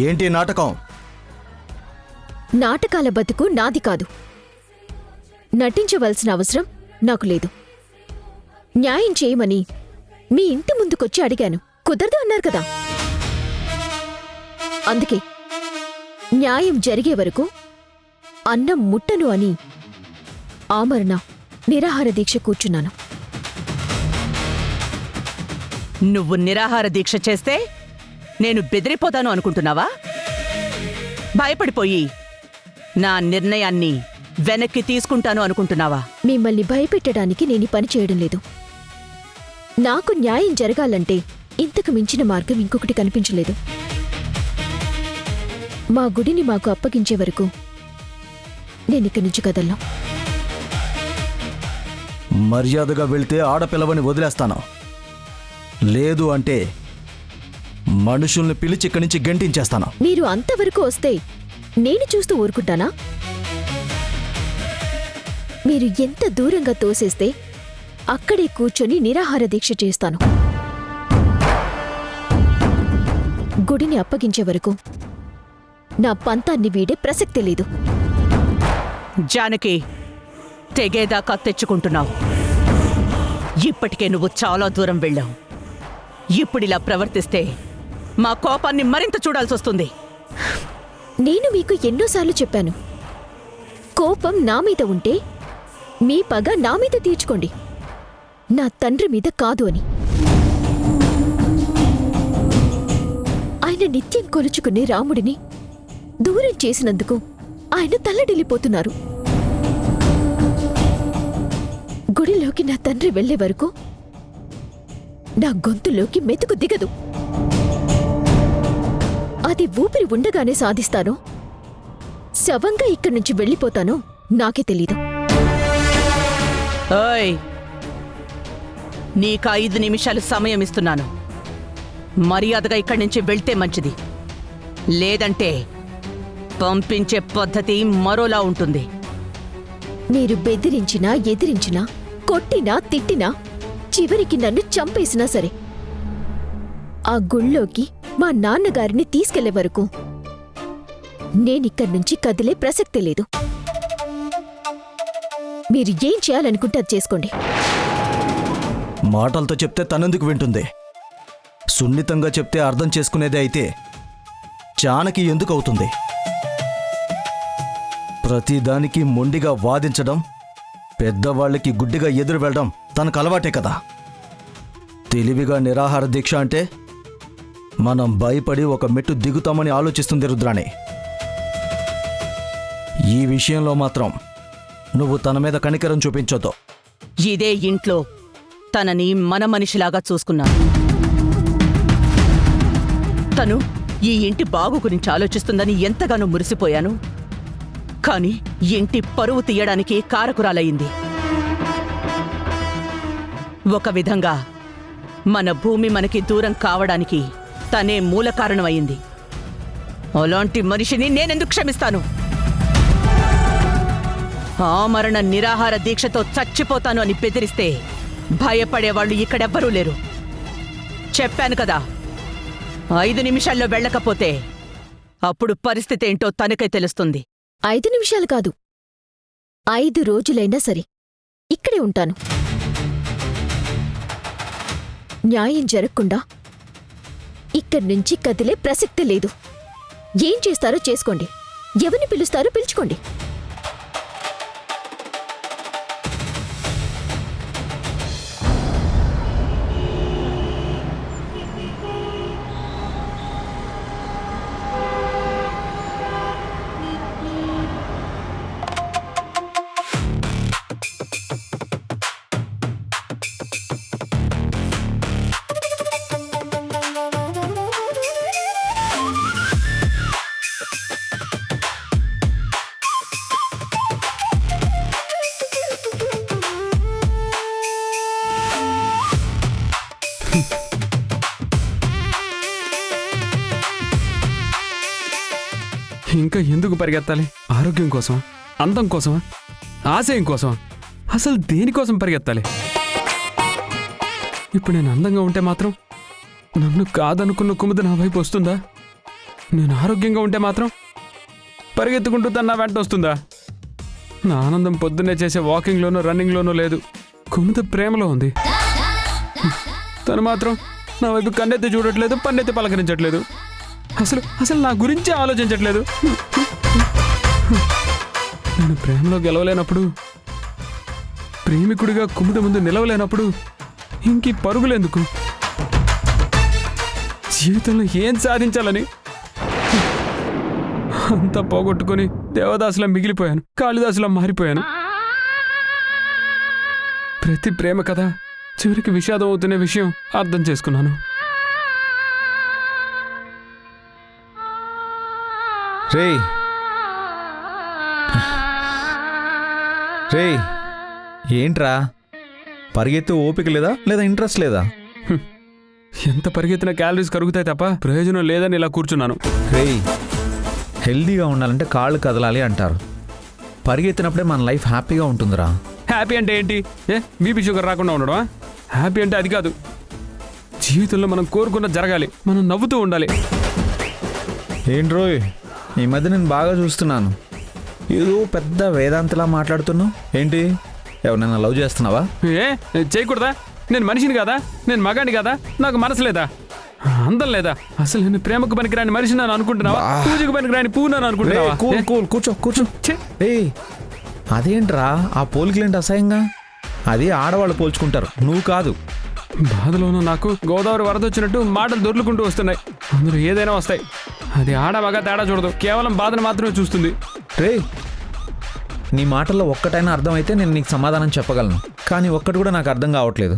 ఏంటి నాటకం? నాటకాల బతుకు నాది కాదు. నటించవలసిన అవసరం నాకు లేదు. న్యాయం చేయమని మీ ఇంటి ముందుకొచ్చి అడిగాను, కుదరదు అన్నారు కదా. అందుకే న్యాయం జరిగే వరకు అన్నం ముట్టను అని ఆమరణ నిరాహార దీక్ష కూర్చున్నాను. నువ్వు నిరాహార దీక్ష చేస్తే నేను బెదిరిపోతాను అనుకుంటున్నావా? భయపడిపోయి నా నిర్ణయాన్ని వెనక్కి తీసుకుంటాను అనుకుంటున్నావా? మిమ్మల్ని భయపెట్టడానికి నేను పని చేయడం లేదు. నాకు న్యాయం జరగాలంటే ఇంతకు మించిన మార్గం ఇంకొకటి కనిపించలేదు. మా గుడిని మాకు అప్పగించే వరకు నేనిక్కడి నుంచి కదల్లా. మర్యాదగా వెళ్తే ఆడపిల్లవని వదిలేస్తాను, లేదు అంటే మనుషుల్ని పిలిచి ఇక్కడి నుంచి గెంటించేస్తాను. మీరు అంతవరకు వస్తే నేను చూస్తూ ఊరుకుంటానా? మీరు ఎంత దూరంగా తోసేస్తే అక్కడే కూర్చొని నిరాహార దీక్ష చేస్తాను. గుడిని అప్పగించే వరకు నా పంతాన్ని వీడే ప్రసక్తే లేదు. జానకి, తెగేదాకా తెచ్చుకుంటున్నావు. ఇప్పటికే నువ్వు చాలా దూరం వెళ్ళావు. ఇప్పుడిలా ప్రవర్తిస్తే మా కోపాన్ని మరింత చూడాల్సొస్తుంది. నేను మీకు ఎన్నోసార్లు చెప్పాను, కోపం నా మీద ఉంటే మీ పగ నా మీద తీర్చుకోండి, నా తండ్రి మీద కాదు అని. ఆయన నిత్యం కొలుచుకునే రాముడిని దూరం చేసినందుకు ఆయన తల్లడిల్లిపోతున్నారు. గుడిలోకి నా తండ్రి వెళ్లే వరకు నా గొంతులోకి మెతుకు దిగదు. అది ఊపిరి ఉండగానే సాధిస్తానో శవంగా ఇక్కడి నుంచి వెళ్ళిపోతానో నాకే తెలీదు. ఓయ్, నీకు 5 నిమిషాలు సమయం ఇస్తున్నాను. మర్యాదగా ఇక్కడి నుంచి వెళ్తే మంచిది. లేదంటే పంపించే పద్ధతి మరోలా ఉంటుంది. మీరు బెదిరించినా ఎదిరించినా కొట్టినా తిట్టినా చివరికి నన్ను చంపేసినా సరే ఆ గుళ్ళోకి మా నాన్నగారిని తీసుకెళ్లే వరకు నేనిక్కడి నుంచి కదిలే ప్రసక్తే లేదు. మీరు ఏం చేయాలనుకుంటే అది చేసుకోండి. మాటలతో చెప్తే తనెందుకు వింటుంది? సున్నితంగా చెప్తే అర్థం చేసుకునేదే అయితే జానకి ఎందుకు అవుతుంది? ప్రతిదానికి మొండిగా వాదించడం, పెద్దవాళ్ళకి గుడ్డిగా ఎదురు వెళ్ళడం తనకు అలవాటే కదా. తెలివిగా నిరాహార దీక్ష అంటే మనం భయపడి ఒక మెట్టు దిగుతామని ఆలోచిస్తుంది రుద్రాణి. ఈ విషయంలో మాత్రం నువ్వు తన మీద కనికరం చూపించొద్దు. ఇదే ఇంట్లో తనని మన మనిషిలాగా చూసుకున్నాను. తను ఈ ఇంటి బాగు గురించి ఆలోచిస్తుందని ఎంతగానో మురిసిపోయాను. కాని ఇంటి పరువు తీయడానికి కారకురాలయ్యింది. ఒక విధంగా మన భూమి మనకి దూరం కావడానికి తనే మూల కారణమయ్యింది. అలాంటి మనిషిని నేనెందుకు క్షమిస్తాను? ఆమరణ నిరాహార దీక్షతో చచ్చిపోతాను అని బెదిరిస్తే భయపడేవాళ్లు ఇక్కడెవ్వరూ లేరు. చెప్పాను కదా, 5 నిమిషాల్లో వెళ్ళకపోతే అప్పుడు పరిస్థితి ఏంటో తనకే తెలుస్తుంది. 5 నిమిషాలు కాదు, 5 రోజులైనా సరే ఇక్కడే ఉంటాను. న్యాయం జరగకుండా ఇక్కడి నుంచి కదిలే ప్రసక్తే లేదు. ఏం చేస్తారో చేసుకోండి, ఎవరిని పిలుస్తారో పిలుచుకోండి. ఇంకా ఎందుకు పరిగెత్తాలి? ఆరోగ్యం కోసమా? అందం కోసమా? ఆశయం కోసమా? అసలు దేనికోసం పరిగెత్తాలి? ఇప్పుడు నేను అందంగా ఉంటే మాత్రం నన్ను కాదనుకున్న కుముద నా వైపు వస్తుందా? నేను ఆరోగ్యంగా ఉంటే మాత్రం పరిగెత్తుకుంటూ తన నా వెంట వస్తుందా? నా ఆనందం పొద్దున్నే చేసే వాకింగ్లోనూ రన్నింగ్లోనూ లేదు. కుముద ప్రేమలో ఉంది. తను మాత్రం నా వైపు కన్నెత్తి చూడట్లేదు, పన్నెత్తి పలకరించట్లేదు. అసలు అసలు నా గురించి ఆలోచించట్లేదు. నేను ప్రేమలో గెలవలేనప్పుడు, ప్రేమికుడిగా కుముద ముందు నిలవలేనప్పుడు ఇంకీ పరుగులేందుకు? జీవితంలో ఏం సాధించాలని అంతా పోగొట్టుకొని దేవదాసులా మిగిలిపోయాను, కాళిదాసులా మారిపోయాను. ప్రతి ప్రేమ కథ చివరికి విషాదం అవుతున్న విషయం అర్థం చేసుకున్నాను. రేయ్ రేయ్, ఏంట్రా పరిగెత్తే ఓపిక లేదా లేదా ఇంట్రెస్ట్ లేదా? ఎంత పరిగెత్తిన క్యాలరీస్ కరుగుతాయి తప్ప ప్రయోజనం లేదని ఇలా కూర్చున్నాను. రేయ్, హెల్దీగా ఉండాలంటే కాళ్ళు కదలాలి అంటారు. పరిగెత్తినప్పుడే మన లైఫ్ హ్యాపీగా ఉంటుందిరా. హ్యాపీ అంటే ఏంటి? బీపీ షుగర్ రాకుండా ఉండడమా? హ్యాపీ అంటే అది కాదు. జీవితంలో మనం కోరుకున్న జరగాలి, మనం నవ్వుతూ ఉండాలి. ఏంట్రోయ్, ఈ మధ్య నేను బాగా చూస్తున్నాను. ఏదో పెద్ద వేదాంతలా మాట్లాడుతున్నావు ఏంటి? ఎవరినైనా లవ్ చేస్తున్నావా? చేయకూడదా? నేను మనిషిని కాదా? నేను మగాడిని కాదా? నాకు మనసు లేదా? అందం లేదా? అసలు నేను ప్రేమకు పనికిరాని మనిషి నన్ను అనుకుంటున్నావా? పూజకు పనికిరాని పువ్వు నన్ను అనుకుంటున్నావా? కూర్చో కూర్చో. ఏయ్, అదేంట్రా ఆ పోలికలేంటి అసహ్యంగా? అది ఆడవాళ్ళు పోల్చుకుంటారు, నువ్వు కాదు. బాధలోనూ నాకు గోదావరి వరద వచ్చినట్టు మాటలు దొర్లుకుంటూ వస్తున్నాయి. అందులో ఏదైనా వస్తాయి. అది ఆడ మగ తేడా చూడదు, కేవలం బాధను మాత్రమే చూస్తుంది. రేయ్, నీ మాటల్లో ఒక్కటైనా అర్థమైతే నేను నీకు సమాధానం చెప్పగలను, కానీ ఒక్కటి కూడా నాకు అర్థం కావట్లేదు.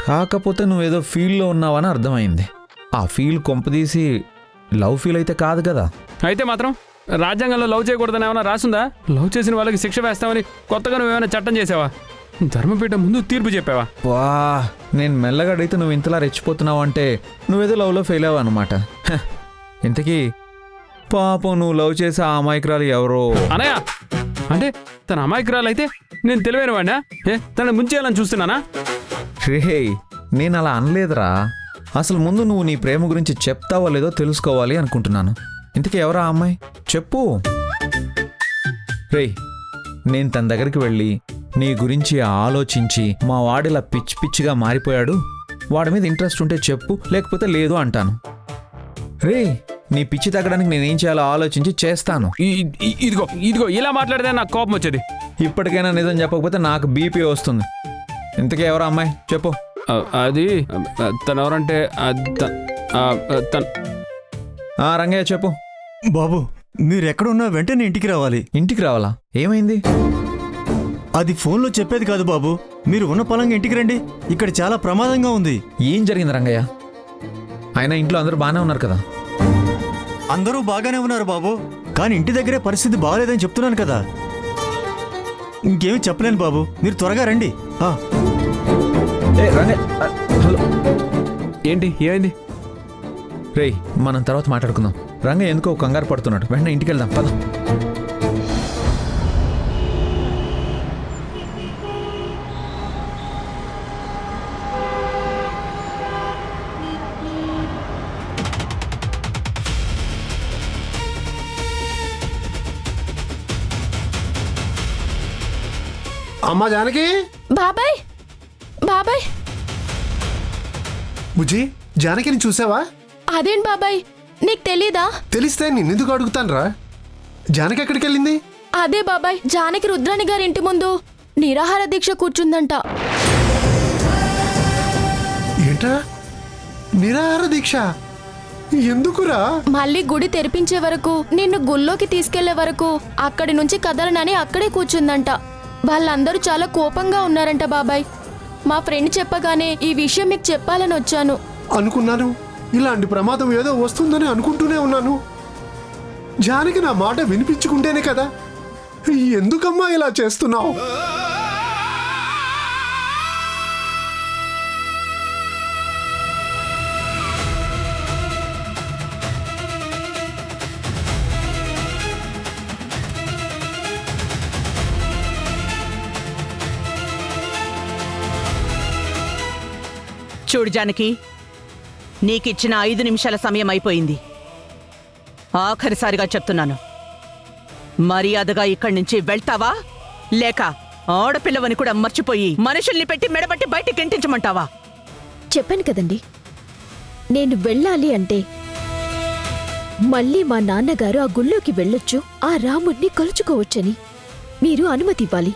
కాకపోతే నువ్వేదో ఫీల్లో ఉన్నావని అర్థమైంది. ఆ ఫీల్ కొంపదీసి లవ్ ఫీల్ అయితే కాదు కదా? అయితే మాత్రం రాజ్యాంగంలో లవ్ చేయకూడదని ఏమైనా రాసుందా? లవ్ చేసిన వాళ్ళకి శిక్ష వేస్తామని కొత్తగా నువ్వేమైనా చట్టం చేసావా? ధర్మపీఠం ముందు తీర్పు చెప్పావా? వా, నేను మెల్లగా అడిగితే నువ్వు ఇంతలా రెచ్చిపోతున్నావు అంటే నువ్వేదో లవ్లో ఫెయిల్ అవ్వ అనమాట. ఇంతకీ పాపం నువ్వు లవ్ చేసే ఆ అమాయకురాలు ఎవరో? అనయ్య, అంటే తన అమాయకురాలు అయితే నేను తెలివైన వాడినా? తనని ముంచేయాలని చూస్తున్నానా? రే, నేను అలా అనలేదురా. అసలు ముందు నువ్వు నీ ప్రేమ గురించి చెప్తావో లేదో తెలుసుకోవాలి అనుకుంటున్నాను. ఇంతకీ ఎవరా ఆ అమ్మాయి? చెప్పు. రేయ్, నేను తన దగ్గరికి వెళ్ళి నీ గురించి ఆలోచించి మా వాడిలా పిచ్చి పిచ్చిగా మారిపోయాడు, వాడి మీద ఇంట్రెస్ట్ ఉంటే చెప్పు, లేకపోతే లేదు అంటాను. రే, నీ పిచ్చి తగ్గడానికి నేనేం చేయాలో ఆలోచించి చేస్తాను. ఇదిగో ఇదిగో ఇలా మాట్లాడితే నాకు కోపం వచ్చేది. ఇప్పటికైనా నిజం చెప్పకపోతే నాకు బీపీ వస్తుంది. ఇంతకీ ఎవరా అమ్మాయి? చెప్పు. అది తనెవరంటే రంగయ్య చెప్పు. బాబు, మీరెక్కడున్నా వెంటనే ఇంటికి రావాలి. ఇంటికి రావాలా? ఏమైంది? అది ఫోన్లో చెప్పేది కాదు బాబు. మీరు ఉన్న పొలంగా ఇంటికి రండి, ఇక్కడ చాలా ప్రమాదంగా ఉంది. ఏం జరిగింది రంగయ్య? అయినా ఇంట్లో అందరూ బాగానే ఉన్నారు కదా? అందరూ బాగానే ఉన్నారు బాబు, కానీ ఇంటి దగ్గరే పరిస్థితి బాగాలేదని చెప్తున్నాను కదా. ఇంకేమీ చెప్పలేను బాబు, మీరు త్వరగా రండి. రంగయ్య, హలో. ఏంటి, ఏమైంది? రేయ్, మనం తర్వాత మాట్లాడుకుందాం. రంగయ్య ఎందుకో కంగారు పడుతున్నాడు, వెంటనే ఇంటికి వెళ్దాం పద. అమ్మా జానకి. బాబాయ్, బాబాయ్. బుజ్జి, జానకిని చూసావా? అదేం బాబాయ్, నీకు తెలీదా? తెలిస్తే నిన్నెందుకు అడుగుతానురా? జానకి ఎక్కడికి వెళ్ళింది? అదే బాబాయ్, జానకి రుద్రాణి గారి ఇంటి ముందు నిరాహార దీక్ష కూర్చుందంట. ఏంట్రా, నిరాహార దీక్ష? ఎందుకురా? మళ్ళీ గుడి తెరిపించే వరకు, నిన్ను గుళ్ళోకి తీసుకెళ్లే వరకు అక్కడి నుంచి కదలనని అక్కడే కూర్చుందంట. వాళ్ళందరూ చాలా కోపంగా ఉన్నారంట బాబాయ్. మా ఫ్రెండ్ చెప్పగానే ఈ విషయం మీకు చెప్పాలని వచ్చాను. అనుకున్నాను, ఇలాంటి ప్రమాదం ఏదో వస్తుందని అనుకుంటూనే ఉన్నాను. జానకి నా మాట వినిపించుకుంటేనే కదా. ఎందుకమ్మా ఇలా చేస్తున్నావు? చూడు జానకి, నీకిచ్చిన 5 నిమిషాల సమయం అయిపోయింది. ఆఖరిసారిగా చెప్తున్నాను, మర్యాదగా ఇక్కడి నుంచి వెళ్తావా లేక ఆడపిల్లవని కూడా మర్చిపోయి మనుషుల్ని పెట్టి మెడబట్టి బయటికి గెంటించమంటావా? చెప్పాను కదండి, నేను వెళ్ళాలి అంటే మళ్ళీ మా నాన్నగారు ఆ గుళ్ళోకి వెళ్ళొచ్చు, ఆ రాముణ్ణి కలుచుకోవచ్చని మీరు అనుమతి ఇవ్వాలి,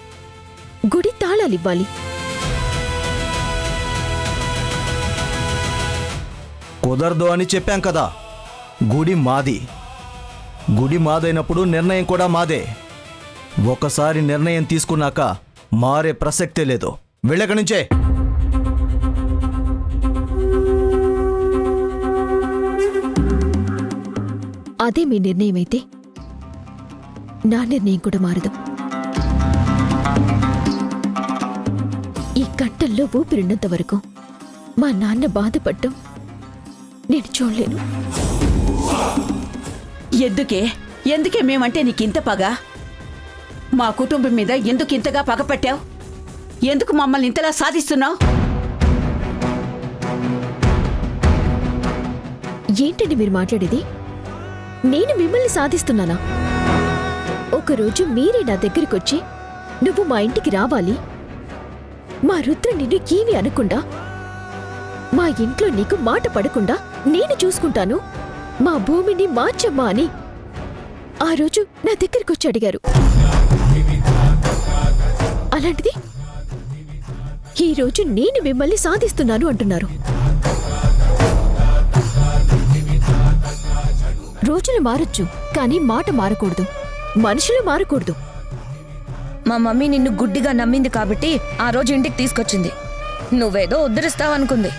గుడి తాళాలివ్వాలి. కుదరదు అని చెప్పాం కదా. గుడి మాది. గుడి మాదైనప్పుడు నిర్ణయం కూడా మాదే. ఒకసారి నిర్ణయం తీసుకున్నాక మారే ప్రసక్తే లేదు. వెళ్ళక నుంచే. అదే మీ నిర్ణయమైతే నా నిర్ణయం కూడా మారదు. ఈ గంటల్లో ఊపిరినంత వరకు మా నాన్న బాధపడ్డం నేను చూడలేను. ఎందుకే మేమంటే నీకింత పగ? మా కుటుంబం మీద ఎందుకు ఇంతగా పగపట్టావు? ఎందుకు మమ్మల్ని ఇంతలా సాధిస్తున్నావు? ఏంటండి మీరు మాట్లాడేది? నేను మిమ్మల్ని సాధిస్తున్నానా? ఒకరోజు మీరే నా దగ్గరికొచ్చి నువ్వు మా ఇంటికి రావాలి, మా రుద్ర నిన్ను ఏమీ అనకుండా, మా ఇంట్లో నీకు మాట పడకుండా నేను చూసుకుంటాను, మా భూమిని మార్చమ్మా అని ఆ రోజు నా దగ్గరికొచ్చి అడిగారు. అలాంటిది ఈరోజు నేను మిమ్మల్ని సాధిస్తున్నాను అంటున్నారు. రోజులు మారొచ్చు, కానీ మాట మారకూడదు, మనుషులు మారకూడదు. మా మమ్మీ నిన్ను గుడ్డిగా నమ్మింది కాబట్టి ఆ రోజు ఇంటికి తీసుకొచ్చింది. నువ్వేదో ఉద్ధరిస్తావనుకుంది,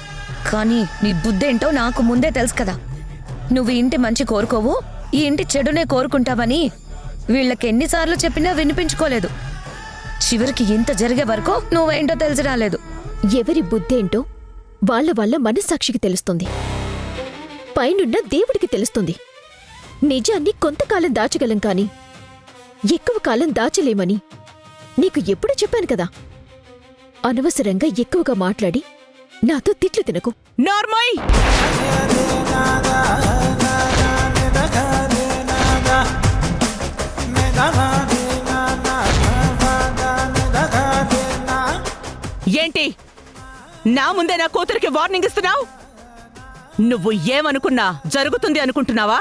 కానీ నీ బుద్ధేంటో నాకు ముందే తెలుసు కదా. నువ్వు ఈ ఇంటి మంచి కోరుకోవు, ఈ ఇంటి చెడునే కోరుకుంటావని వీళ్ళకెన్నిసార్లు చెప్పినా వినిపించుకోలేదు. చివరికి ఇంత జరిగే వరకు నువ్వేంటో తెలిసి రాలేదు. ఎవరి బుద్ధేంటో వాళ్ళ వల్ల మనస్సాక్షికి తెలుస్తుంది, పైనున్న దేవుడికి తెలుస్తుంది. నిజాన్ని కొంతకాలం దాచగలం కాని ఎక్కువ కాలం దాచలేమని నీకు ఎప్పుడు చెప్పాను కదా. అనవసరంగా ఎక్కువగా మాట్లాడి నాతో తిట్లు తినకు. నార్మల్ ఏంటి నా ముందే నా కూతురికి వార్నింగ్ ఇస్తున్నావు? నువ్వు ఏమనుకున్నా జరుగుతుంది అనుకుంటున్నావా?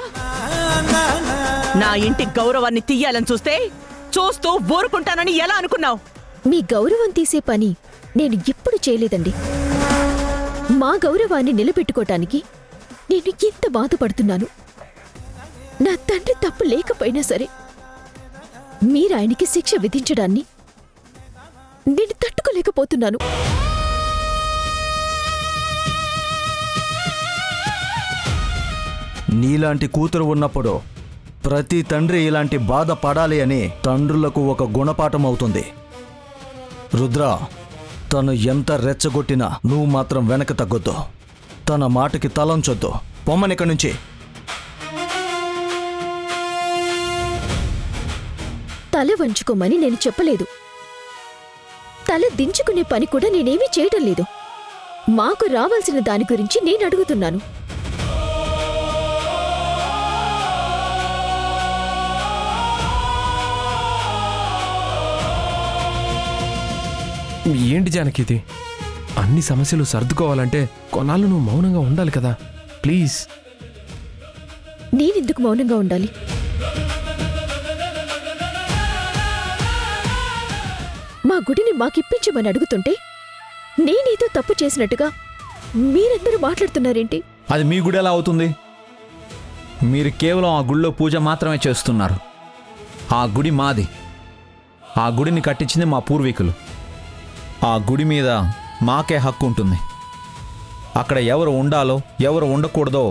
నా ఇంటి గౌరవాన్ని తీయాలని చూస్తూ ఊరుకుంటానని ఎలా అనుకున్నావు? మీ గౌరవం తీసే పని నేను ఎప్పుడు చేయలేదండి. మా గౌరవాన్ని నిలబెట్టుకోటానికి నేను ఎంత బాధపడుతున్నాను. నా తండ్రి తప్పు లేకపోయినా సరే మీరాయనికి శిక్ష విధించడాన్ని నేను తట్టుకోలేకపోతున్నాను. నీలాంటి కూతురు ఉన్నప్పుడు ప్రతి తండ్రి ఇలాంటి బాధ పడాలి అని తండ్రులకు ఒక గుణపాఠం అవుతుంది. రుద్ర, తను ఎంత రెచ్చగొట్టినా నువ్వు మాత్రం వెనక తగ్గొద్దు. తన మాటకి తలంచొద్దు. పొమ్మనిక్కడి నుంచి. తల వంచుకోమని నేను చెప్పలేదు, తల దించుకునే పని కూడా నేనేమీ చేయటం లేదు. మాకు రావాల్సిన దాని గురించి నేను అడుగుతున్నాను. ఏంటి జానకి ఇది? అన్ని సమస్యలు సర్దుకోవాలంటే కొన్నాళ్ళు నువ్వు మౌనంగా ఉండాలి కదా. ప్లీజ్. నేనెందుకు మౌనంగా ఉండాలి? మా గుడిని మాకిప్పించమని అడుగుతుంటే నేనేదో తప్పు చేసినట్టుగా మీరందరూ మాట్లాడుతున్నారేంటి? అది మీ గుడి ఎలా అవుతుంది? మీరు కేవలం ఆ గుడిలో పూజ మాత్రమే చేస్తున్నారు. ఆ గుడి మాది. ఆ గుడిని కట్టించింది మా పూర్వీకులు. ఆ గుడి మీద మాకే హక్కు ఉంటుంది. అక్కడ ఎవరు ఉండాలో ఎవరు ఉండకూడదో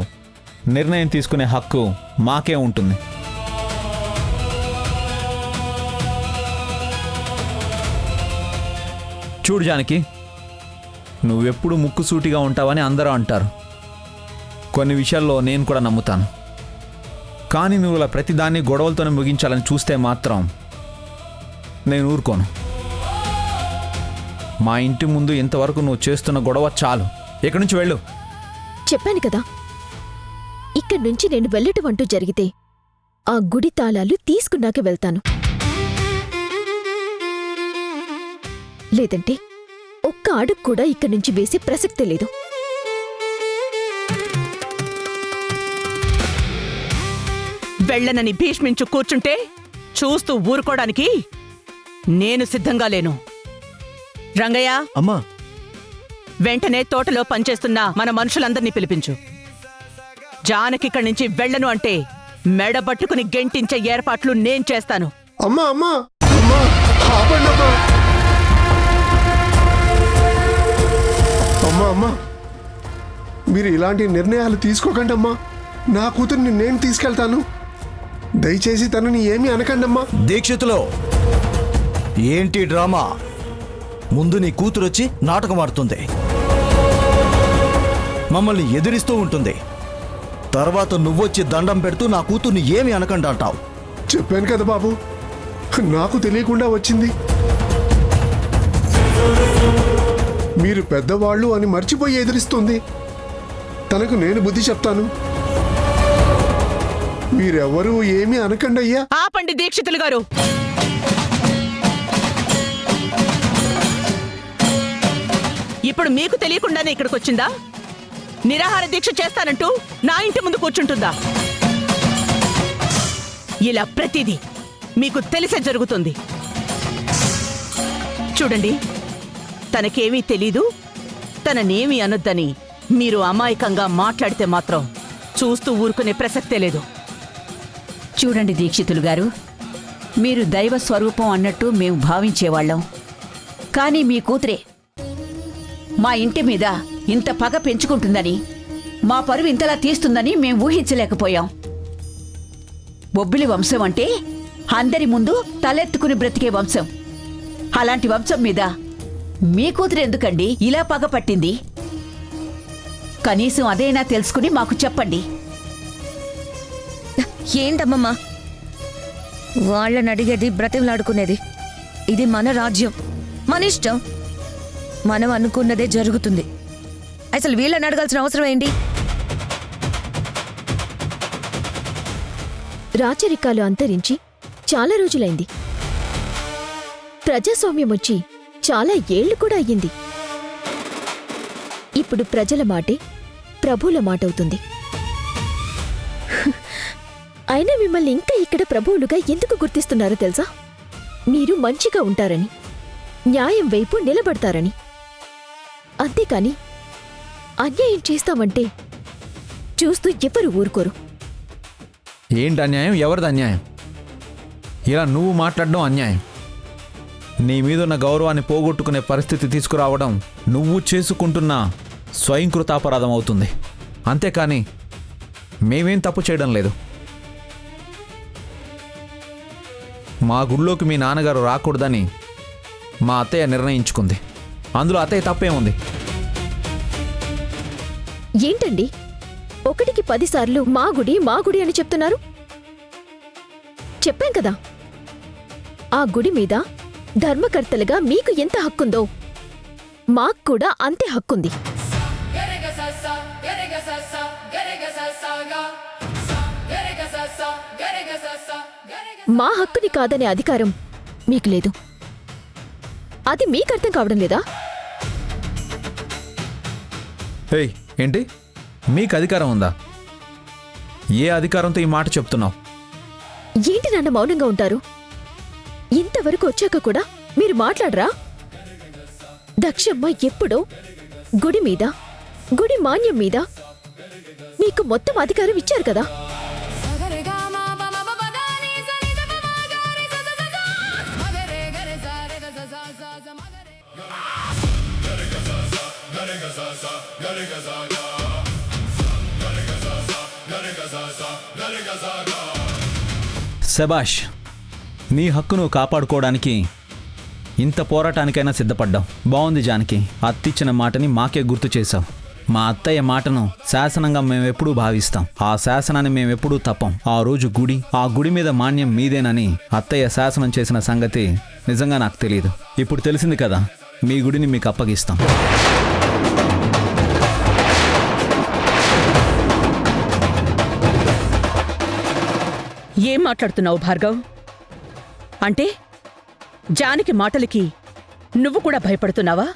నిర్ణయం తీసుకునే హక్కు మాకే ఉంటుంది. చూడు జానకి, నువ్వెప్పుడు ముక్కుసూటిగా ఉంటావని అందరూ అంటారు. కొన్ని విషయాల్లో నేను కూడా నమ్ముతాను. కానీ నువ్వు ఇలా ప్రతిదాన్ని గొడవలతోనే ముగించాలని చూస్తే మాత్రం నేను ఊరుకోను. మా ఇంటి ముందు ఇంతవరకు నువ్వు చేస్తున్న గొడవ చాలు. ఇక్కడి నుంచి వెళ్ళు. చెప్పాను కదా, ఇక్కడి నుంచి నేను వెళ్ళటం అంటూ జరిగితే ఆ గుడి తాళాలు తీసుకున్నాక వెళ్తాను. లేదంటే ఒక్క అడుగు కూడా ఇక్కడి నుంచి వేసే ప్రసక్తే లేదు. వెళ్ళనని భీష్మించు కూర్చుంటే చూస్తూ ఊరుకోవడానికి నేను సిద్ధంగా లేను. రంగయ్య, అమ్మా, వెంటనే తోటలో పనిచేస్తున్న మన మనుషులందర్నీ పిలిపించు. జానకిక్కడి నుంచి వెళ్ళను అంటే మెడబట్టుకుని గెంటించే ఏర్పాట్లు నేను చేస్తాను. అమ్మా అమ్మా అమ్మా, ఆపండి అమ్మా. అమ్మా అమ్మా, మీరు ఇలాంటి నిర్ణయాలు తీసుకోకండి అమ్మా. నా కూతుర్ని నేను తీసుకెళ్తాను. దయచేసి తనని ఏమీ అనకండి అమ్మా. దీక్షితులో ఏంటి డ్రామా? ముందు నీ కూతురొచ్చి నాటకం ఆడుతుంది, మమ్మల్ని ఎదిరిస్తూ ఉంటుంది. తర్వాత నువ్వొచ్చి దండం పెడుతూ నా కూతుర్ని ఏమి అనకండి అంటావు. చెప్పాను కదా బాబు, నాకు తెలియకుండా వచ్చింది. మీరు పెద్దవాళ్ళు అని మర్చిపోయి ఎదిరిస్తుంది. తనకు నేను బుద్ధి చెప్తాను. మీరెవరూ ఏమీ అనకండి అయ్యా. ఆపండి దీక్షితులు గారు. ఇప్పుడు మీకు తెలియకుండానే ఇక్కడికి వచ్చిందా? నిరాహార దీక్ష చేస్తానంటూ నా ఇంటి ముందు కూర్చుంటుందా? ఇలా ప్రతిదీ మీకు తెలిసే జరుగుతుంది. చూడండి, తనకేమీ తెలీదు, తననేమీ అనొద్దని మీరు అమాయకంగా మాట్లాడితే మాత్రం చూస్తూ ఊరుకునే ప్రసక్తే లేదు. చూడండి దీక్షితులు గారు, మీరు దైవ స్వరూపం అన్నట్టు మేము భావించేవాళ్ళం. కానీ మీ కూతురే మా ఇంటి మీద ఇంత పగ పెంచుకుంటుందని, మా పరువు ఇంతలా తీస్తుందని మేం ఊహించలేకపోయాం. బొబ్బిలి వంశం అంటే అందరి ముందు తలెత్తుకుని బ్రతికే వంశం. అలాంటి వంశం మీద మీ కూతురు ఎందుకండి ఇలా పగ పట్టింది? కనీసం అదైనా తెలుసుకుని మాకు చెప్పండి. ఏంటమ్మమ్మా వాళ్ళని అడిగేది, బ్రతిమలాడుకునేది? ఇది మన రాజ్యం, మన ఇష్టం. మనం అనుకున్నదే జరుగుతుంది. అసలు వీళ్ళని అడగాల్సిన అవసరం ఏంటి? రాచరికాలు అంతరించి చాలా రోజులైంది. ప్రజాస్వామ్యం వచ్చి చాలా ఏళ్లు కూడా అయ్యింది. ఇప్పుడు ప్రజల మాటే ప్రభువుల మాటవుతుంది. అయినా మిమ్మల్ని ఇంకా ఇక్కడ ప్రభువులుగా ఎందుకు గుర్తిస్తున్నారో తెలుసా? మీరు మంచిగా ఉంటారని, న్యాయం వైపు నిలబడతారని. అంతేకాని అన్యాయం చేస్తామంటే చూస్తూ ఎవరు ఊరుకోరు. ఏంటి అన్యాయం? ఎవరిది అన్యాయం? ఇలా నువ్వు మాట్లాడడం అన్యాయం. నీ మీదున్న గౌరవాన్ని పోగొట్టుకునే పరిస్థితి తీసుకురావడం నువ్వు చేసుకుంటున్న స్వయంకృతాపరాధం అవుతుంది. అంతేకాని మేమేం తప్పు చేయడం లేదు. మా గుళ్ళోకి మీ నాన్నగారు రాకూడదని మా అత్తయ్య నిర్ణయించుకుంది. అందులో అత్తయ్య తప్పేముంది? ఏంటండి 1కి 10 సార్లు మా గుడి అని చెప్తున్నారు? చెప్పాం కదా, ఆ గుడి మీద ధర్మకర్తలుగా మీకు ఎంత హక్కుందో మాకు కూడా అంతే హక్కుంది. మా హక్కుని కాదనే అధికారం మీకు లేదు. అది మీకు అర్థం కావడం లేదా? ఏయ్, ఏంటి? మీకు అధికారం ఉందా? ఏ అధికారంతో ఈ మాట చెప్తున్నావు? ఏంటి నాన్న మౌనంగా ఉంటారు? ఇంతవరకు వచ్చాక కూడా మీరు మాట్లాడరా? దక్షమ్మ ఎప్పుడో గుడి మీద, గుడి మాన్యం మీద మీకు మొత్తం అధికారం ఇచ్చారు కదా. శబాష్, నీ హక్కును కాపాడుకోవడానికి ఇంత పోరాటానికైనా సిద్ధపడ్డావు. బాగుంది జానకి. అత్తిచ్చిన మాటని మాకే గుర్తు చేశావు. మా అత్తయ్య మాటను శాసనంగా మేమెప్పుడూ భావిస్తాం. ఆ శాసనాన్ని మేమెప్పుడూ తప్పం. ఆ రోజు ఆ గుడి మీద మాన్యం మీదేనని అత్తయ్య శాసనం చేసిన సంగతి నిజంగా నాకు తెలియదు. ఇప్పుడు తెలిసింది కదా, మీ గుడిని మీకు అప్పగిస్తాం. ఏం మాట్లాడుతున్నావు భార్గవ్? అంటే జానకి మాటలకి నువ్వు కూడా భయపడుతున్నావా?